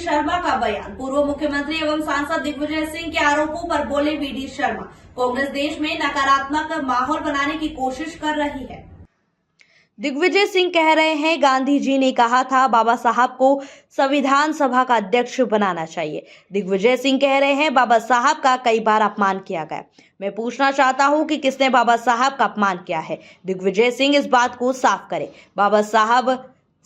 शर्मा का बयान। पूर्व मुख्यमंत्री एवं सांसद दिग्विजय सिंह के आरोपों पर बोले वीडी शर्मा, कांग्रेस देश में नकारात्मक माहौल बनाने की कोशिश कर रही है। दिग्विजय सिंह कह रहे हैं, गांधी जी ने कहा था बाबा साहब को संविधान सभा का अध्यक्ष बनाना चाहिए। दिग्विजय सिंह कह रहे हैं, बाबा साहब का कई बार अपमान किया गया। मैं पूछना चाहता हूं कि किसने बाबा साहब का अपमान किया है। दिग्विजय सिंह इस बात को साफ करें। बाबा साहब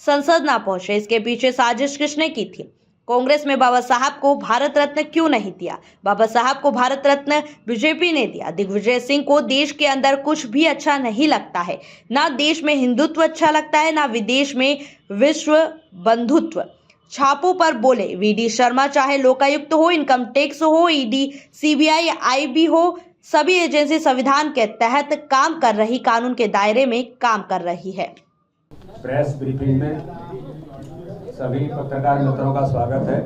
संसद ना पहुंचे, इसके पीछे साजिश किसने की थी? कांग्रेस में बाबा साहब को भारत रत्न क्यों नहीं दिया? बाबा साहब को भारत रत्न बीजेपी ने दिया। दिग्विजय सिंह को देश के अंदर कुछ भी अच्छा नहीं लगता है, ना देश में हिंदुत्व अच्छा लगता है, ना विदेश में विश्व बंधुत्व। छापों पर बोले वीडी शर्मा, चाहे लोकायुक्त हो, इनकम टैक्स हो, ईडी, सीबीआई, आईबी हो, सभी एजेंसी संविधान के तहत काम कर रही, कानून के दायरे में काम कर रही है। प्रेस ब्रीफिंग में सभी पत्रकार मित्रों का स्वागत है।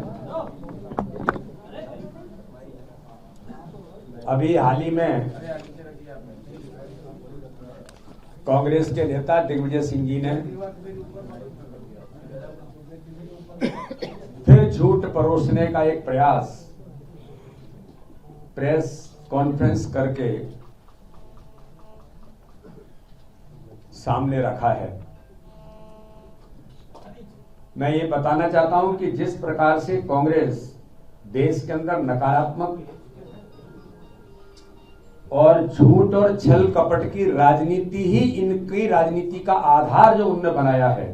अभी हाल ही में कांग्रेस के नेता दिग्विजय सिंह जी ने फिर झूठ परोसने का एक प्रयास प्रेस कॉन्फ्रेंस करके सामने रखा है। मैं ये बताना चाहता हूं कि जिस प्रकार से कांग्रेस देश के अंदर नकारात्मक और झूठ और छल कपट की राजनीति ही इनकी राजनीति का आधार जो उन्होंने बनाया है,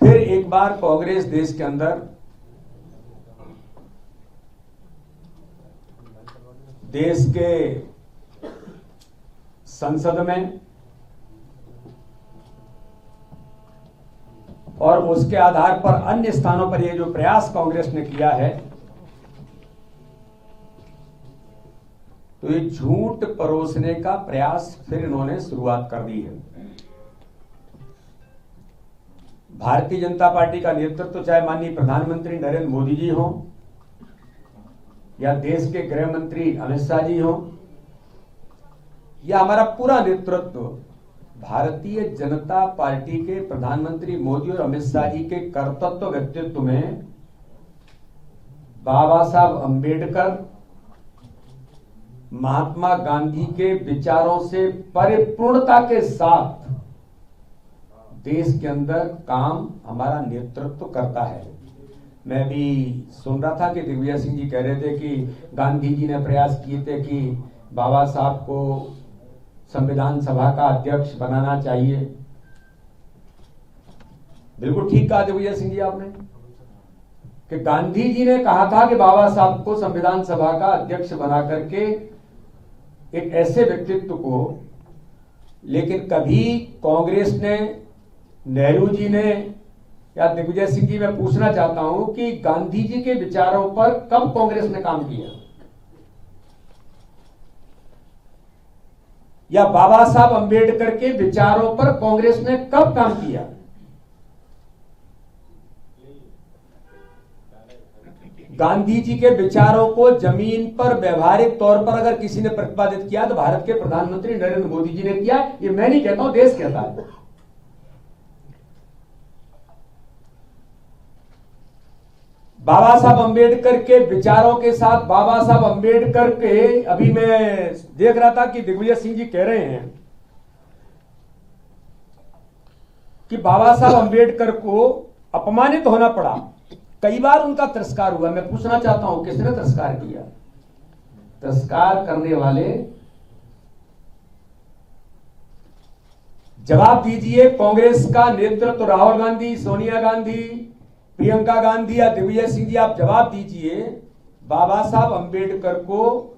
फिर एक बार कांग्रेस देश के अंदर देश के संसद में और उसके आधार पर अन्य स्थानों पर ये जो प्रयास कांग्रेस ने किया है, तो ये झूठ परोसने का प्रयास फिर इन्होंने शुरुआत कर दी है। भारतीय जनता पार्टी का नेतृत्व, चाहे माननीय प्रधानमंत्री नरेंद्र मोदी जी हो या देश के गृह मंत्री अमित शाह जी हो या हमारा पूरा नेतृत्व, भारतीय जनता पार्टी के प्रधानमंत्री मोदी और अमित शाह जी के कर्तव्य व्यक्तित्व में बाबा साहब अंबेडकर, महात्मा गांधी के विचारों से परिपूर्णता के साथ देश के अंदर काम हमारा नेतृत्व करता है। मैं भी सुन रहा था कि दिग्विजय सिंह जी कह रहे थे कि गांधी जी ने प्रयास किए थे कि बाबा साहब को संविधान सभा का अध्यक्ष बनाना चाहिए। बिल्कुल ठीक कहा दिग्विजय सिंह जी आपने कि गांधी जी ने कहा था कि बाबा साहब को संविधान सभा का अध्यक्ष बना करके एक ऐसे व्यक्तित्व को, लेकिन कभी कांग्रेस ने, नेहरू जी ने या दिग्विजय सिंह जी, मैं पूछना चाहता हूं कि गांधी जी के विचारों पर कब कांग्रेस ने काम किया या बाबा साहब अंबेडकर के विचारों पर कांग्रेस ने कब काम किया? गांधी जी के विचारों को जमीन पर व्यवहारिक तौर पर अगर किसी ने प्रतिपादित किया तो भारत के प्रधानमंत्री नरेंद्र मोदी जी ने किया। ये मैं नहीं कहता हूं, देश कहता है। बाबा साहब अंबेडकर के विचारों के साथ बाबा साहब अंबेडकर के, अभी मैं देख रहा था कि दिग्विजय सिंह जी कह रहे हैं कि बाबा साहब अंबेडकर को अपमानित होना पड़ा, कई बार उनका तिरस्कार हुआ। मैं पूछना चाहता हूं किसने तिरस्कार किया? तिरस्कार करने वाले जवाब दीजिए। कांग्रेस का नेतृत्व राहुल गांधी, सोनिया गांधी, प्रियंका गांधी या दिग्विजय सिंह जी, आप जवाब दीजिए। बाबा साहब अंबेडकर को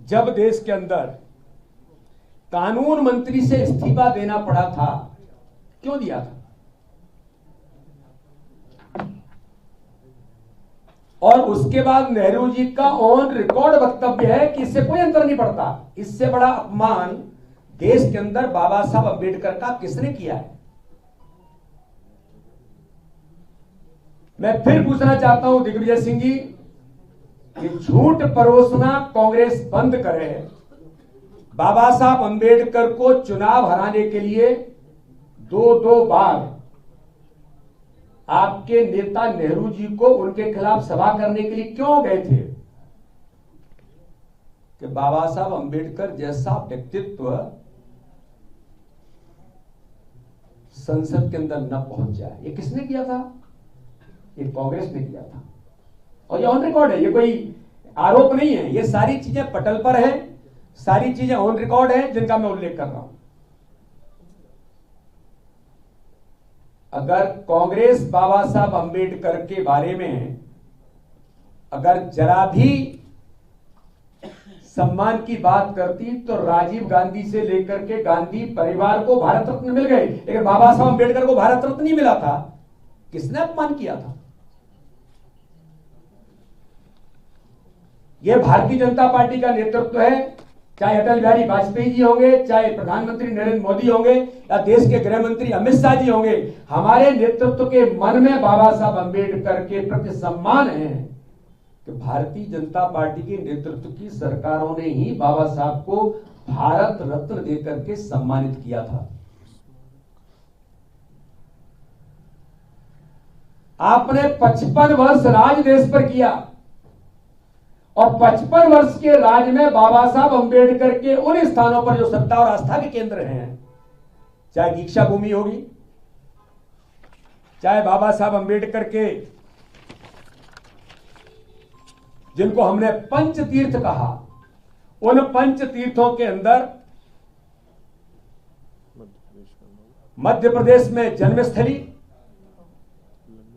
जब देश के अंदर कानून मंत्री से इस्तीफा देना पड़ा था, क्यों दिया था? और उसके बाद नेहरू जी का ऑन रिकॉर्ड वक्तव्य है कि इससे कोई अंतर नहीं पड़ता। इससे बड़ा अपमान देश के अंदर बाबा साहब अंबेडकर का किसने किया है? मैं फिर पूछना चाहता हूं दिग्विजय सिंह जी कि झूठ परोसना कांग्रेस बंद करे। बाबा साहब अंबेडकर को चुनाव हराने के लिए दो बार आपके नेता नेहरू जी को उनके खिलाफ सभा करने के लिए क्यों गए थे? कि बाबा साहब अंबेडकर जैसा व्यक्तित्व संसद के अंदर न पहुंच जाए। ये किसने किया था? ये कांग्रेस ने किया था, और ये ऑन रिकॉर्ड है, ये कोई आरोप नहीं है। ये सारी चीजें पटल पर है, सारी चीजें ऑन रिकॉर्ड है, जिनका मैं उल्लेख कर रहा हूं। अगर कांग्रेस बाबा साहब अंबेडकर के बारे में अगर जरा भी सम्मान की बात करती तो राजीव गांधी से लेकर के गांधी परिवार को भारत रत्न मिल गए, लेकिन बाबा साहब अंबेडकर को भारत रत्न नहीं मिला था। किसने अपमान किया था? यह भारतीय जनता पार्टी का नेतृत्व है, चाहे अटल बिहारी वाजपेयी जी होंगे, चाहे प्रधानमंत्री नरेंद्र मोदी होंगे, या देश के गृह मंत्री अमित शाह जी होंगे। हमारे नेतृत्व के मन में बाबा साहब अंबेडकर के प्रति सम्मान है कि भारतीय जनता पार्टी के नेतृत्व की सरकारों ने ही बाबा साहब को भारत रत्न देकर के सम्मानित किया था। आपने 55 वर्ष राज देश पर किया, और 55 वर्ष के राज में बाबा साहब अंबेडकर के उन स्थानों पर जो सत्ता और आस्था के केंद्र हैं, चाहे दीक्षा भूमि होगी, चाहे बाबा साहब अंबेडकर के जिनको हमने पंच तीर्थ कहा, उन पंच तीर्थों के अंदर मध्य प्रदेश में जन्मस्थली,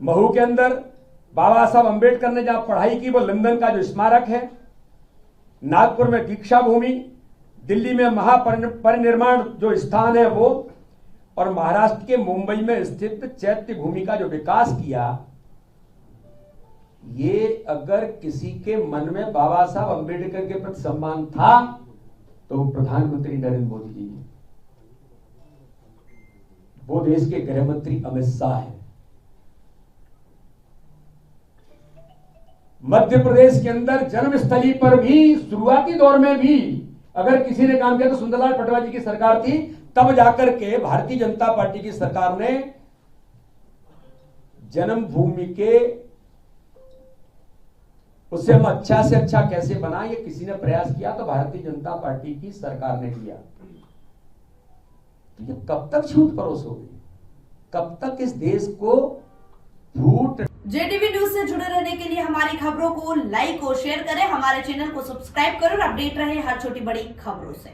महू के अंदर बाबा साहब अंबेडकर ने जहां पढ़ाई की वो लंदन का जो स्मारक है, नागपुर में दीक्षा भूमि, दिल्ली में महापरिनिर्वाण जो स्थान है वो, और महाराष्ट्र के मुंबई में स्थित चैत्य भूमि का जो विकास किया। ये अगर किसी के मन में बाबा साहब अंबेडकर के प्रति सम्मान था तो वो प्रधानमंत्री नरेंद्र मोदी जी हैं, वो देश के गृह मंत्री अमित शाह हैं। मध्य प्रदेश के अंदर जन्मस्थली पर भी शुरुआती दौर में भी अगर किसी ने काम किया तो सुंदरलाल पटवारी जी की सरकार थी, तब जाकर के भारतीय जनता पार्टी की सरकार ने जन्मभूमि के उससे हम अच्छा से अच्छा कैसे बनाए, ये किसी ने प्रयास किया तो भारतीय जनता पार्टी की सरकार ने किया। तो ये कब तक झूठ परोसोगे? कब तक इस देश को झूठ? जेटीवी न्यूज से जुड़े रहने के लिए हमारी खबरों को लाइक और शेयर करें, हमारे चैनल को सब्सक्राइब करें और अपडेट रहे हर छोटी बड़ी खबरों से।